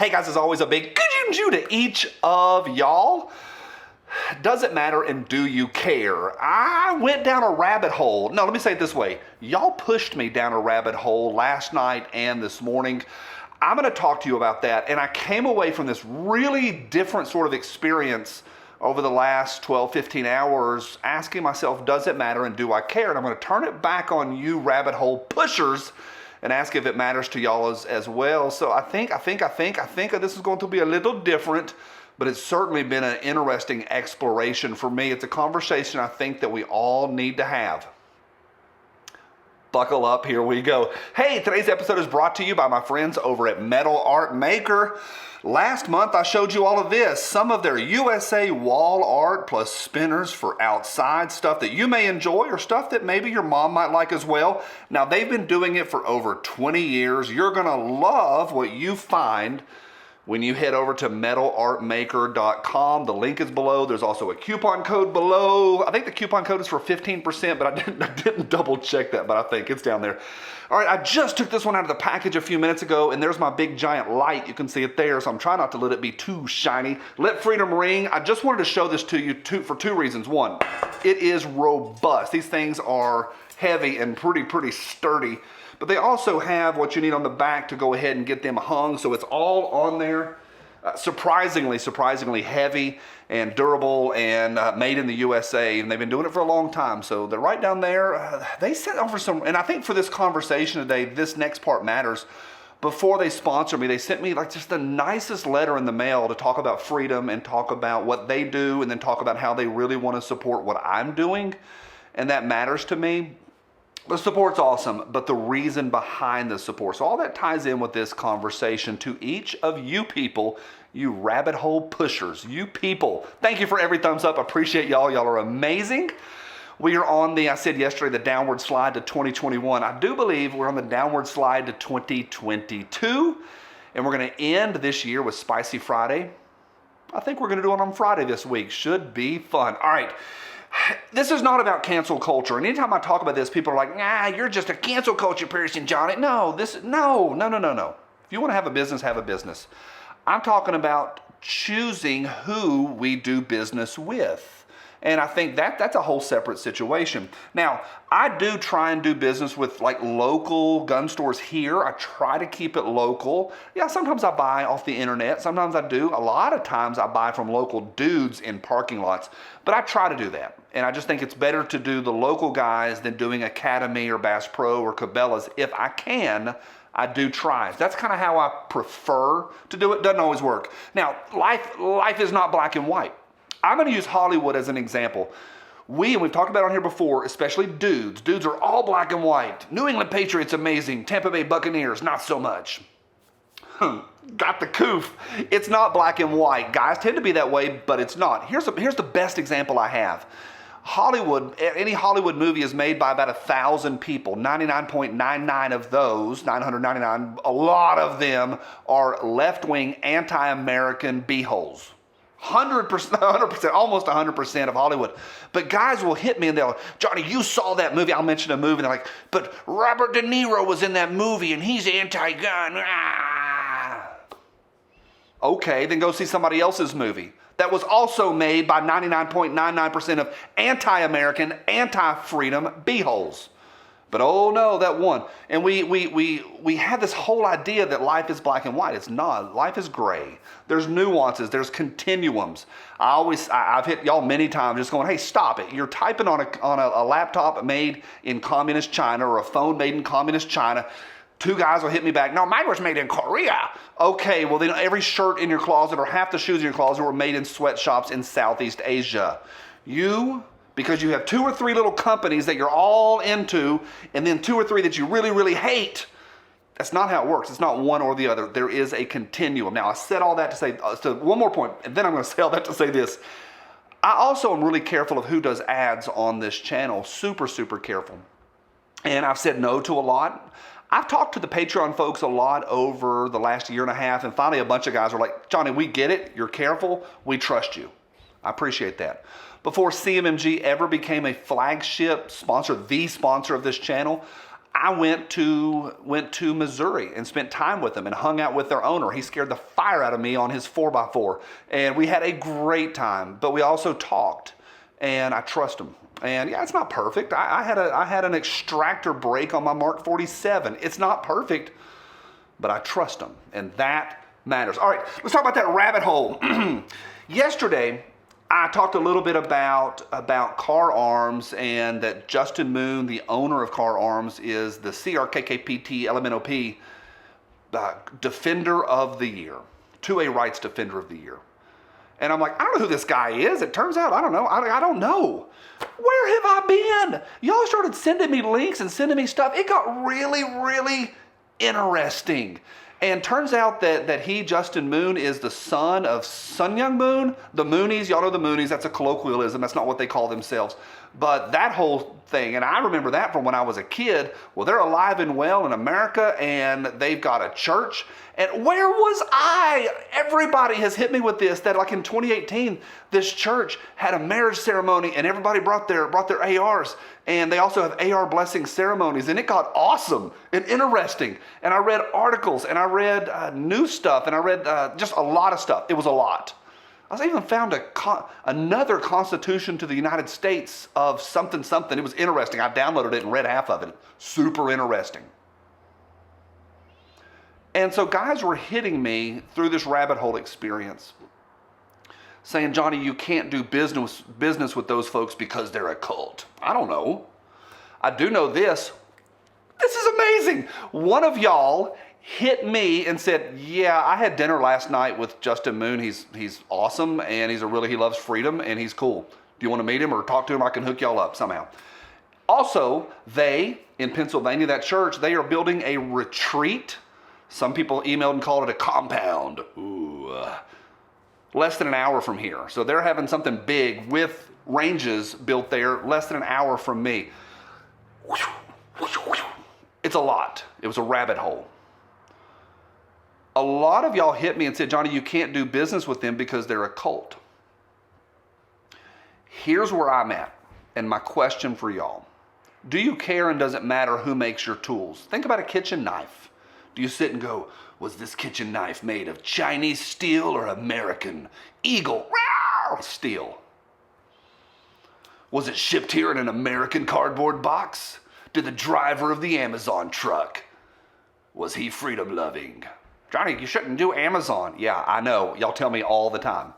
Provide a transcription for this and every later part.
Hey guys, as always, a big good to each of y'all. Does it matter and do you care? I went down a rabbit hole. No, let me say it this way. Y'all pushed me down a rabbit hole last night and this morning. I'm going to talk to you about that. And I came away from this really different sort of experience over the last 12, 15 hours asking myself, does it matter and do I care? And I'm going to turn it back on you rabbit hole pushers and ask if it matters to y'all as well. So I think this is going to be a little different, but it's certainly been an interesting exploration for me. It's a conversation I think that we all need to have. Buckle up, here we go. Hey, today's episode is brought to you by my friends over at Metal Art Maker. Last month I showed you all of this, some of their USA wall art plus spinners for outside, stuff that you may enjoy or stuff that maybe your mom might like as well. Now they've been doing it for over 20 years. You're gonna love what you find when you head over to metalartmaker.com. The link is below. There's also a coupon code below. I think the coupon code is for 15%, but I didn't double check that, but I think it's down there. All right, I just took this one out of the package a few minutes ago, and there's my big giant light. You can see it there, so I'm trying not to let it be too shiny. Let freedom ring. I just wanted to show this to you for two reasons. One, it is robust. These things are heavy and pretty sturdy. But they also have what you need on the back to go ahead and get them hung. So it's all on there. Surprisingly heavy and durable and made in the USA. And they've been doing it for a long time. So they're right down there. They sent over some, and I think for this conversation today, this next part matters. Before they sponsor me, they sent me like just the nicest letter in the mail to talk about freedom and talk about what they do and then talk about how they really want to support what I'm doing. And that matters to me. The support's awesome, but the reason behind the support. So all that ties in with this conversation. To each of you people, you rabbit hole pushers, you people, thank you for every thumbs up. I appreciate y'all. Y'all are amazing. We are on I said yesterday, the downward slide to 2021. I do believe we're on the downward slide to 2022, and we're going to end this year with Spicy Friday. I think we're going to do it on Friday this week. Should be fun. All right. This is not about cancel culture. And anytime I talk about this, people are like, nah, you're just a cancel culture person, Johnny. No. If you want to have a business, have a business. I'm talking about choosing who we do business with. And I think that's a whole separate situation. Now, I do try and do business with like local gun stores here. I try to keep it local. Yeah, sometimes I buy off the internet. Sometimes I do. A lot of times I buy from local dudes in parking lots. But I try to do that. And I just think it's better to do the local guys than doing Academy or Bass Pro or Cabela's. If I can, I do try. That's kind of how I prefer to do it. Doesn't always work. Now, life is not black and white. I'm going to use Hollywood as an example. We've talked about it on here before, especially dudes. Dudes are all black and white. New England Patriots, amazing. Tampa Bay Buccaneers, not so much. Got the coof. It's not black and white. Guys tend to be that way, but it's not. Here's the best example I have. Hollywood, any Hollywood movie is made by about 1,000 people. 99.99 of those, 999, a lot of them are left-wing, anti-American b-holes. 100%, almost 100% of Hollywood. But guys will hit me and they'll, Johnny, you saw that movie. I'll mention a movie and they're like, but Robert De Niro was in that movie and he's anti-gun. Okay, then go see somebody else's movie that was also made by 99.99% of anti-American, anti-freedom b-holes. But oh no, that one. And we have this whole idea that life is black and white. It's not. Life is gray. There's nuances. There's continuums. I've hit y'all many times just going, hey, stop it. You're typing on a laptop made in communist China or a phone made in communist China. Two guys will hit me back. No, mine was made in Korea. Okay, well then every shirt in your closet or half the shoes in your closet were made in sweatshops in Southeast Asia. Because you have 2 or 3 little companies that you're all into, and then 2 or 3 that you really hate. That's not how it works. It's not one or the other. There is a continuum. Now, I said all that to say, so one more point, and then I'm going to say all that to say this. I also am really careful of who does ads on this channel. Super careful. And I've said no to a lot. I've talked to the Patreon folks a lot over the last year and a half, and finally a bunch of guys are like, Johnny, we get it. You're careful. We trust you. I appreciate that. Before CMMG ever became a flagship sponsor, the sponsor of this channel, I went to Missouri and spent time with them and hung out with their owner. He scared the fire out of me on his 4x4, and we had a great time. But we also talked, and I trust him. And yeah, it's not perfect. I had an extractor break on my Mark 47. It's not perfect, but I trust him, and that matters. All right, let's talk about that rabbit hole. Yesterday, I talked a little bit about Car Arms, and that Justin Moon, the owner of Car Arms, is the CRKKPT LMNOP Defender of the Year, 2A Rights Defender of the Year. And I'm like, I don't know who this guy is. It turns out, I don't know. I don't know. Where have I been? Y'all started sending me links and sending me stuff. It got really, really interesting. And turns out that he, Justin Moon, is the son of Sun Young Moon. The Moonies, y'all know the Moonies, that's a colloquialism. That's not what they call themselves. But that whole thing, and I remember that from when I was a kid. Well, they're alive and well in America, and they've got a church. And where was I? Everybody has hit me with this, that like in 2018, this church had a marriage ceremony, and everybody brought their ARs. And they also have AR blessing ceremonies, and it got awesome and interesting. And I read articles, and I read new stuff, and I read just a lot of stuff. It was a lot. I even found another Constitution to the United States of something. It was interesting. I downloaded it and read half of it. Super interesting. And so guys were hitting me through this rabbit hole experience, saying, Johnny, you can't do business with those folks because they're a cult. I don't know. I do know this. This is amazing. One of y'all hit me and said, yeah, I had dinner last night with Justin Moon. He's awesome, and he loves freedom, and he's cool. Do you want to meet him or talk to him? I can hook y'all up somehow. Also, in Pennsylvania, that church, they are building a retreat. Some people emailed and called it a compound. Ooh. Less than an hour from here. So they're having something big with ranges built there, less than an hour from me. It's a lot. It was a rabbit hole. A lot of y'all hit me and said, Johnny, you can't do business with them because they're a cult. Here's where I'm at, and my question for y'all. Do you care, and does it matter who makes your tools? Think about a kitchen knife. Do you sit and go, was this kitchen knife made of Chinese steel or American Eagle steel? Was it shipped here in an American cardboard box? Did the driver of the Amazon truck, was he freedom loving? Johnny, you shouldn't do Amazon. Yeah, I know. Y'all tell me all the time.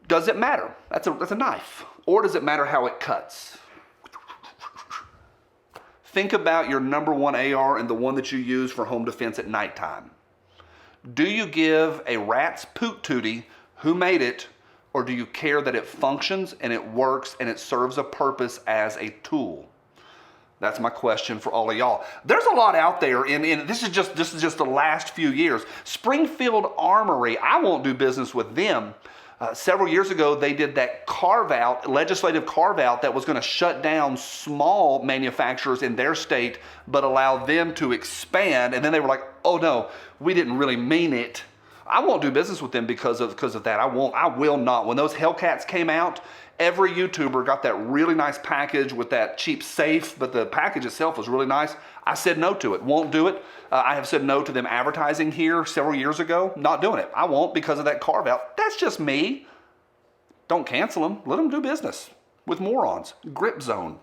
Does it matter? That's a knife. Or does it matter how it cuts? Think about your number one AR and the one that you use for home defense at nighttime. Do you give a rat's poot tootie who made it, or do you care that it functions and it works and it serves a purpose as a tool? That's my question for all of y'all. There's a lot out there, and this is just the last few years. Springfield Armory, I won't do business with them. Several years ago, they did that legislative carve-out that was going to shut down small manufacturers in their state, but allow them to expand. And then they were like, oh no, we didn't really mean it. I won't do business with them because of that. I will not. When those Hellcats came out, every YouTuber got that really nice package with that cheap safe, but the package itself was really nice. I said no to it. Won't do it. I have said no to them advertising here several years ago. Not doing it. I won't because of that carve out. That's just me. Don't cancel them. Let them do business with morons. Grip Zone.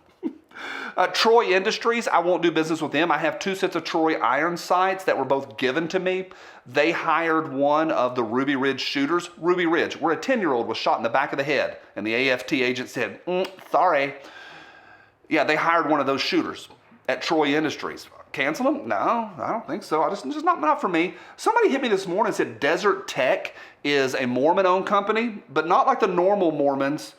Troy Industries, I won't do business with them. I have 2 sets of Troy iron sights that were both given to me. They hired one of the Ruby Ridge shooters. Ruby Ridge, where a 10-year-old was shot in the back of the head, and the AFT agent said, sorry. Yeah, they hired one of those shooters at Troy Industries. Cancel them? No, I don't think so. Just not for me. Somebody hit me this morning and said Desert Tech is a Mormon-owned company, but not like the normal Mormons.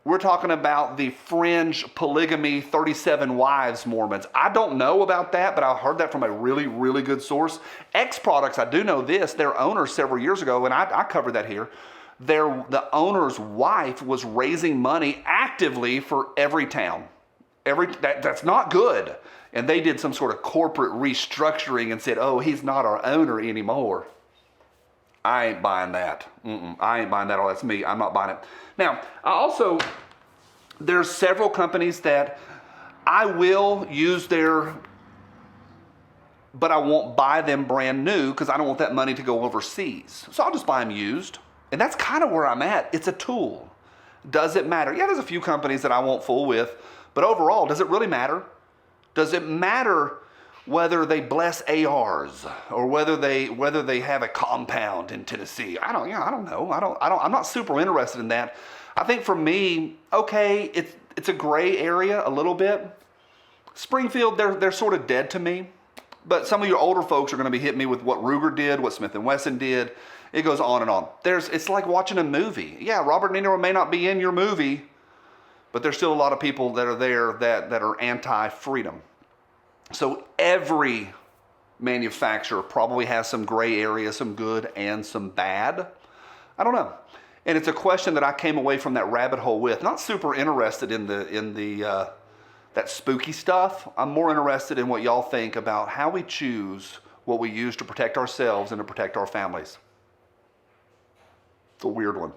We're talking about the fringe polygamy 37 wives Mormons. I don't know about that, but I heard that from a really, really good source. X Products, I do know this. Their owner several years ago, and I covered that here, the owner's wife was raising money actively for Everytown. That's not good. And they did some sort of corporate restructuring and said, oh, he's not our owner anymore. I ain't buying that. I ain't buying that. Oh, that's me. I'm not buying it. Now, there's several companies that I will use their, but I won't buy them brand new because I don't want that money to go overseas. So I'll just buy them used. And that's kind of where I'm at. It's a tool. Does it matter? Yeah, there's a few companies that I won't fool with, but overall, does it really matter? Does it matter whether they bless ARs or whether they have a compound in Tennessee? I don't know. I'm not super interested in that. I think for me, okay, it's a gray area a little bit. Springfield, they're sort of dead to me. But some of your older folks are going to be hitting me with what Ruger did, what Smith & Wesson did. It goes on and on. It's like watching a movie. Yeah, Robert De Niro may not be in your movie, but there's still a lot of people that are there that are anti-freedom. So every manufacturer probably has some gray area, some good and some bad. I don't know. And it's a question that I came away from that rabbit hole with. Not super interested in that spooky stuff. I'm more interested in what y'all think about how we choose what we use to protect ourselves and to protect our families. It's a weird one.